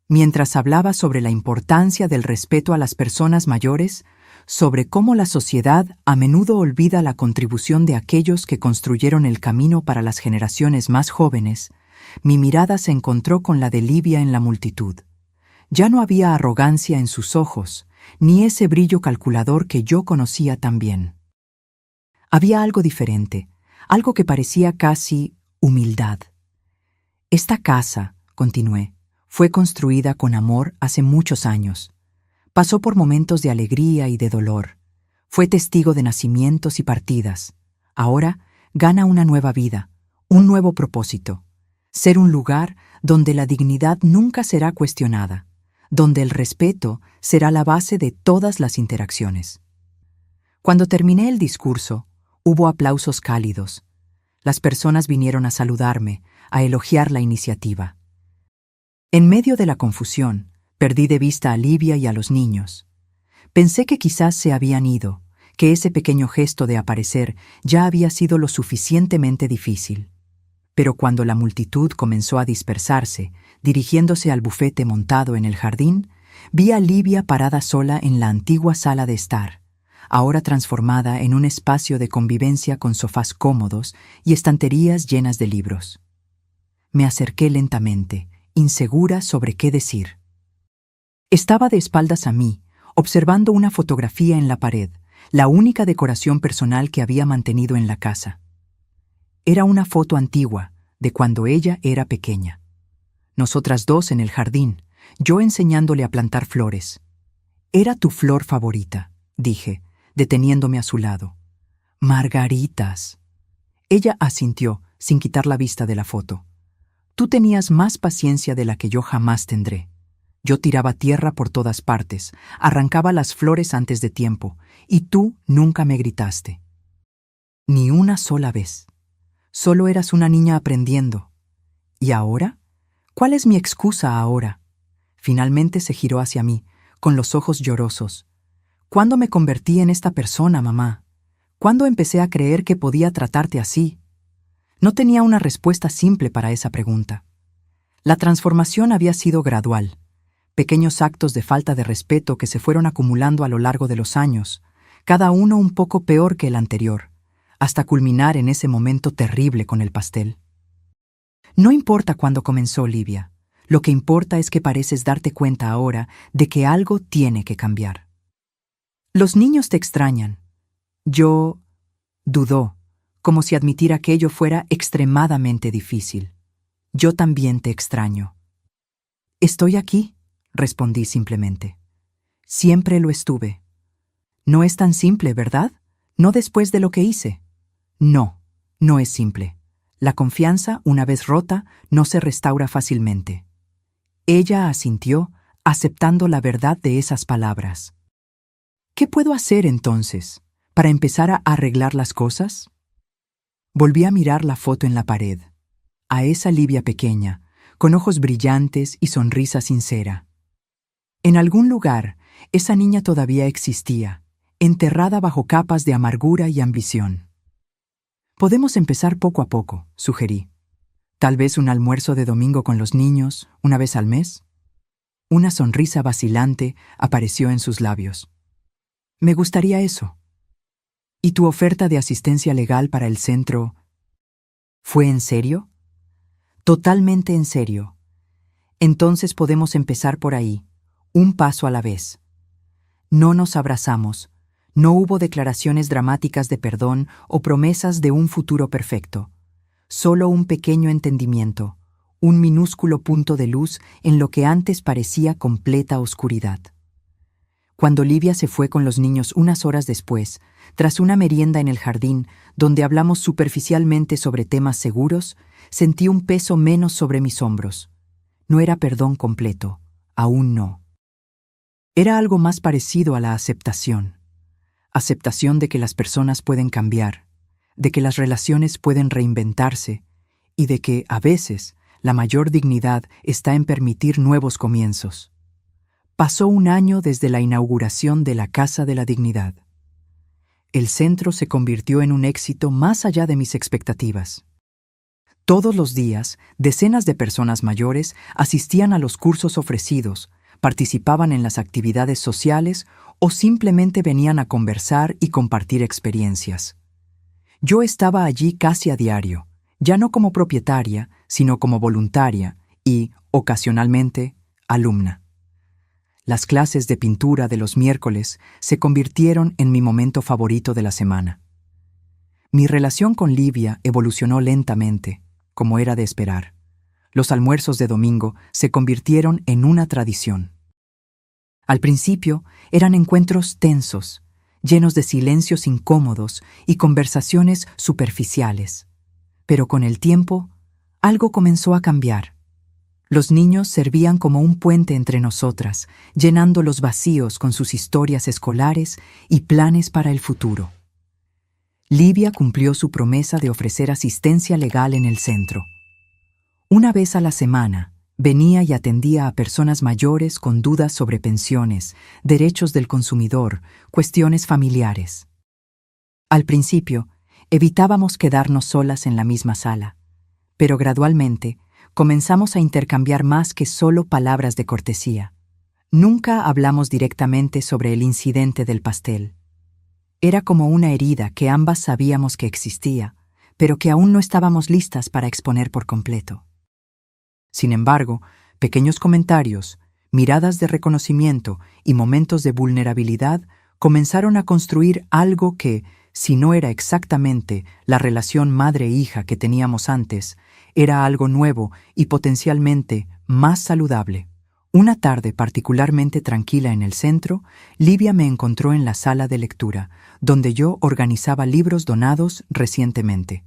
Mientras hablaba sobre la importancia del respeto a las personas mayores, sobre cómo la sociedad a menudo olvida la contribución de aquellos que construyeron el camino para las generaciones más jóvenes, mi mirada se encontró con la de Livia en la multitud. Ya no había arrogancia en sus ojos, ni ese brillo calculador que yo conocía tan bien. Había algo diferente, algo que parecía casi humildad. Esta casa, continué, fue construida con amor hace muchos años. Pasó por momentos de alegría y de dolor. Fue testigo de nacimientos y partidas. Ahora gana una nueva vida, un nuevo propósito. Ser un lugar donde la dignidad nunca será cuestionada, donde el respeto será la base de todas las interacciones. Cuando terminé el discurso, hubo aplausos cálidos. Las personas vinieron a saludarme, a elogiar la iniciativa. En medio de la confusión, perdí de vista a Livia y a los niños. Pensé que quizás se habían ido, que ese pequeño gesto de aparecer ya había sido lo suficientemente difícil. Pero cuando la multitud comenzó a dispersarse, dirigiéndose al bufete montado en el jardín, vi a Livia parada sola en la antigua sala de estar, ahora transformada en un espacio de convivencia con sofás cómodos y estanterías llenas de libros. Me acerqué lentamente, insegura sobre qué decir. Estaba de espaldas a mí, observando una fotografía en la pared, la única decoración personal que había mantenido en la casa. Era una foto antigua, de cuando ella era pequeña. Nosotras dos en el jardín, yo enseñándole a plantar flores. «Era tu flor favorita», dije, deteniéndome a su lado. «Margaritas». Ella asintió, sin quitar la vista de la foto. «Tú tenías más paciencia de la que yo jamás tendré. Yo tiraba tierra por todas partes, arrancaba las flores antes de tiempo, y tú nunca me gritaste. Ni una sola vez. Solo eras una niña aprendiendo. ¿Y ahora? ¿Cuál es mi excusa ahora?» Finalmente se giró hacia mí, con los ojos llorosos. ¿Cuándo me convertí en esta persona, mamá? ¿Cuándo empecé a creer que podía tratarte así? No tenía una respuesta simple para esa pregunta. La transformación había sido gradual. Pequeños actos de falta de respeto que se fueron acumulando a lo largo de los años, cada uno un poco peor que el anterior, hasta culminar en ese momento terrible con el pastel. No importa cuándo comenzó, Livia. Lo que importa es que pareces darte cuenta ahora de que algo tiene que cambiar. Los niños te extrañan. Yo dudó, como si admitir aquello fuera extremadamente difícil. Yo también te extraño. Estoy aquí, respondí simplemente. Siempre lo estuve. No es tan simple, ¿verdad? No después de lo que hice. No, no es simple. La confianza, una vez rota, no se restaura fácilmente. Ella asintió, aceptando la verdad de esas palabras. ¿Qué puedo hacer entonces, para empezar a arreglar las cosas? Volví a mirar la foto en la pared, a esa Livia pequeña, con ojos brillantes y sonrisa sincera. En algún lugar, esa niña todavía existía, enterrada bajo capas de amargura y ambición. Podemos empezar poco a poco, sugerí. Tal vez un almuerzo de domingo con los niños, una vez al mes. Una sonrisa vacilante apareció en sus labios. Me gustaría eso. ¿Y tu oferta de asistencia legal para el centro fue en serio? Totalmente en serio. Entonces podemos empezar por ahí, un paso a la vez. No nos abrazamos. No hubo declaraciones dramáticas de perdón o promesas de un futuro perfecto. Solo un pequeño entendimiento, un minúsculo punto de luz en lo que antes parecía completa oscuridad. Cuando Livia se fue con los niños unas horas después, tras una merienda en el jardín, donde hablamos superficialmente sobre temas seguros, sentí un peso menos sobre mis hombros. No era perdón completo, aún no. Era algo más parecido a la aceptación. Aceptación de que las personas pueden cambiar, de que las relaciones pueden reinventarse y de que, a veces, la mayor dignidad está en permitir nuevos comienzos. Pasó un año desde la inauguración de la Casa de la Dignidad. El centro se convirtió en un éxito más allá de mis expectativas. Todos los días, decenas de personas mayores asistían a los cursos ofrecidos, participaban en las actividades sociales o simplemente venían a conversar y compartir experiencias. Yo estaba allí casi a diario, ya no como propietaria, sino como voluntaria y, ocasionalmente, alumna. Las clases de pintura de los miércoles se convirtieron en mi momento favorito de la semana. Mi relación con Livia evolucionó lentamente, como era de esperar. Los almuerzos de domingo se convirtieron en una tradición. Al principio eran encuentros tensos, llenos de silencios incómodos y conversaciones superficiales. Pero con el tiempo, algo comenzó a cambiar. Los niños servían como un puente entre nosotras, llenando los vacíos con sus historias escolares y planes para el futuro. Livia cumplió su promesa de ofrecer asistencia legal en el centro. Una vez a la semana, venía y atendía a personas mayores con dudas sobre pensiones, derechos del consumidor, cuestiones familiares. Al principio, evitábamos quedarnos solas en la misma sala, pero gradualmente comenzamos a intercambiar más que solo palabras de cortesía. Nunca hablamos directamente sobre el incidente del pastel. Era como una herida que ambas sabíamos que existía, pero que aún no estábamos listas para exponer por completo. Sin embargo, pequeños comentarios, miradas de reconocimiento y momentos de vulnerabilidad comenzaron a construir algo que, si no era exactamente la relación madre-hija que teníamos antes, era algo nuevo y potencialmente más saludable. Una tarde particularmente tranquila en el centro, Livia me encontró en la sala de lectura, donde yo organizaba libros donados recientemente.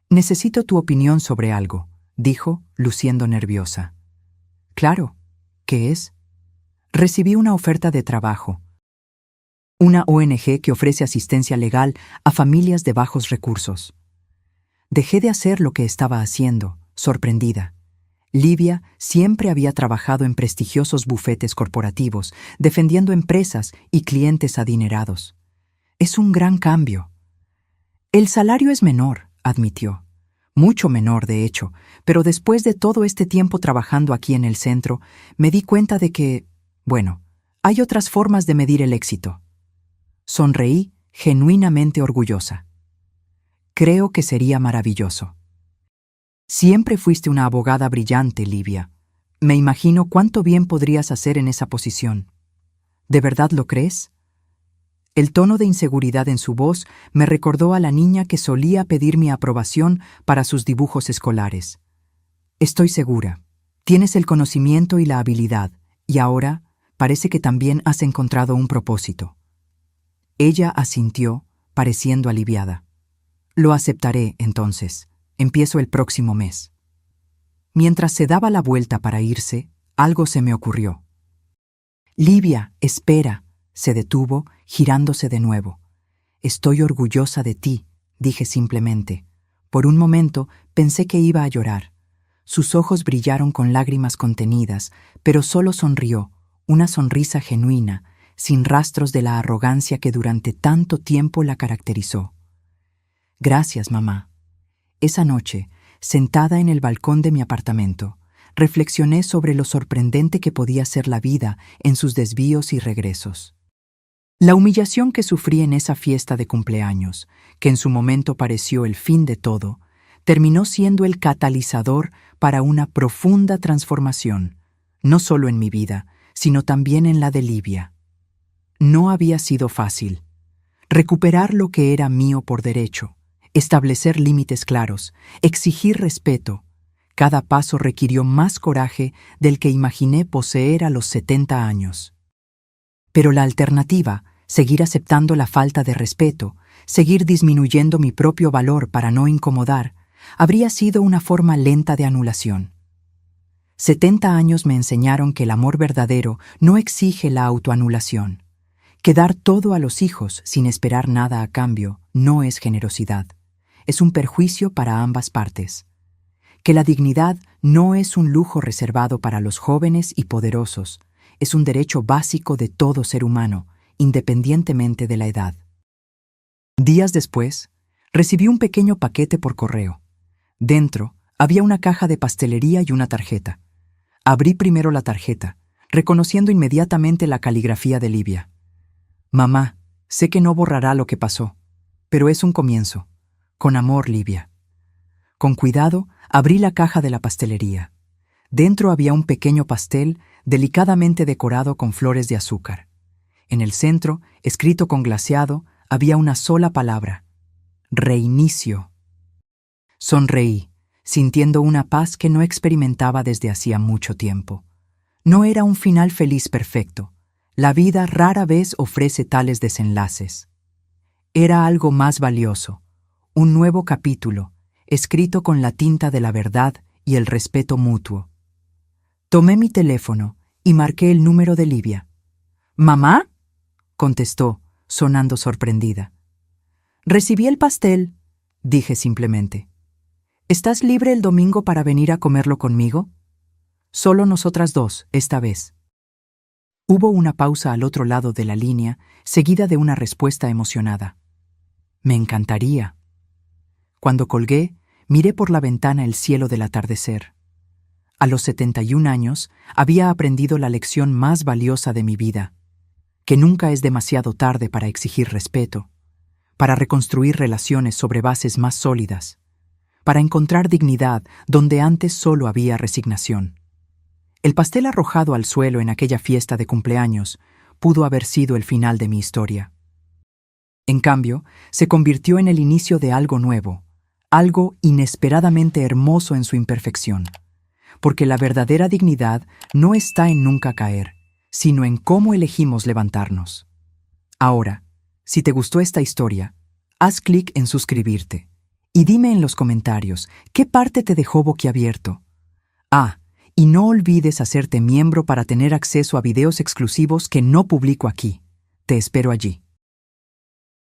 «Necesito tu opinión sobre algo», dijo, luciendo nerviosa. «Claro, ¿qué es?» «Recibí una oferta de trabajo. Una ONG que ofrece asistencia legal a familias de bajos recursos». Dejé de hacer lo que estaba haciendo, sorprendida. Livia siempre había trabajado en prestigiosos bufetes corporativos, defendiendo empresas y clientes adinerados. Es un gran cambio. El salario es menor, admitió. Mucho menor, de hecho, pero después de todo este tiempo trabajando aquí en el centro, me di cuenta de que, bueno, hay otras formas de medir el éxito. Sonreí, genuinamente orgullosa. Creo que sería maravilloso. Siempre fuiste una abogada brillante, Livia. Me imagino cuánto bien podrías hacer en esa posición. ¿De verdad lo crees? El tono de inseguridad en su voz me recordó a la niña que solía pedir mi aprobación para sus dibujos escolares. Estoy segura. Tienes el conocimiento y la habilidad, y ahora parece que también has encontrado un propósito. Ella asintió, pareciendo aliviada. Lo aceptaré, entonces. Empiezo el próximo mes. Mientras se daba la vuelta para irse, algo se me ocurrió. Livia, espera. Se detuvo, girándose de nuevo. Estoy orgullosa de ti, dije simplemente. Por un momento pensé que iba a llorar. Sus ojos brillaron con lágrimas contenidas, pero solo sonrió, una sonrisa genuina, sin rastros de la arrogancia que durante tanto tiempo la caracterizó. Gracias, mamá. Esa noche, sentada en el balcón de mi apartamento, reflexioné sobre lo sorprendente que podía ser la vida en sus desvíos y regresos. La humillación que sufrí en esa fiesta de cumpleaños, que en su momento pareció el fin de todo, terminó siendo el catalizador para una profunda transformación, no solo en mi vida, sino también en la de Livia. No había sido fácil. Recuperar lo que era mío por derecho, establecer límites claros, exigir respeto. Cada paso requirió más coraje del que imaginé poseer a los 70 años. Pero la alternativa, seguir aceptando la falta de respeto, seguir disminuyendo mi propio valor para no incomodar, habría sido una forma lenta de anulación. 70 años me enseñaron que el amor verdadero no exige la autoanulación, que dar todo a los hijos sin esperar nada a cambio no es generosidad, es un perjuicio para ambas partes, que la dignidad no es un lujo reservado para los jóvenes y poderosos, es un derecho básico de todo ser humano, independientemente de la edad. Días después, recibí un pequeño paquete por correo. Dentro había una caja de pastelería y una tarjeta. Abrí primero la tarjeta, reconociendo inmediatamente la caligrafía de Livia. Mamá, sé que no borrará lo que pasó, pero es un comienzo. Con amor, Livia. Con cuidado, abrí la caja de la pastelería. Dentro había un pequeño pastel delicadamente decorado con flores de azúcar. En el centro, escrito con glaseado, había una sola palabra: reinicio. Sonreí, sintiendo una paz que no experimentaba desde hacía mucho tiempo. No era un final feliz perfecto. La vida rara vez ofrece tales desenlaces. Era algo más valioso, un nuevo capítulo, escrito con la tinta de la verdad y el respeto mutuo. Tomé mi teléfono y marqué el número de Livia. ¿Mamá?, contestó, sonando sorprendida. Recibí el pastel, dije simplemente. ¿Estás libre el domingo para venir a comerlo conmigo? Solo nosotras dos, esta vez. Hubo una pausa al otro lado de la línea, seguida de una respuesta emocionada. Me encantaría. Cuando colgué, miré por la ventana el cielo del atardecer. A los 71 años, había aprendido la lección más valiosa de mi vida, que nunca es demasiado tarde para exigir respeto, para reconstruir relaciones sobre bases más sólidas, para encontrar dignidad donde antes solo había resignación. El pastel arrojado al suelo en aquella fiesta de cumpleaños pudo haber sido el final de mi historia. En cambio, se convirtió en el inicio de algo nuevo, algo inesperadamente hermoso en su imperfección, porque la verdadera dignidad no está en nunca caer, sino en cómo elegimos levantarnos. Ahora, si te gustó esta historia, haz clic en suscribirte y dime en los comentarios qué parte te dejó boquiabierto. Y no olvides hacerte miembro para tener acceso a videos exclusivos que no publico aquí. Te espero allí.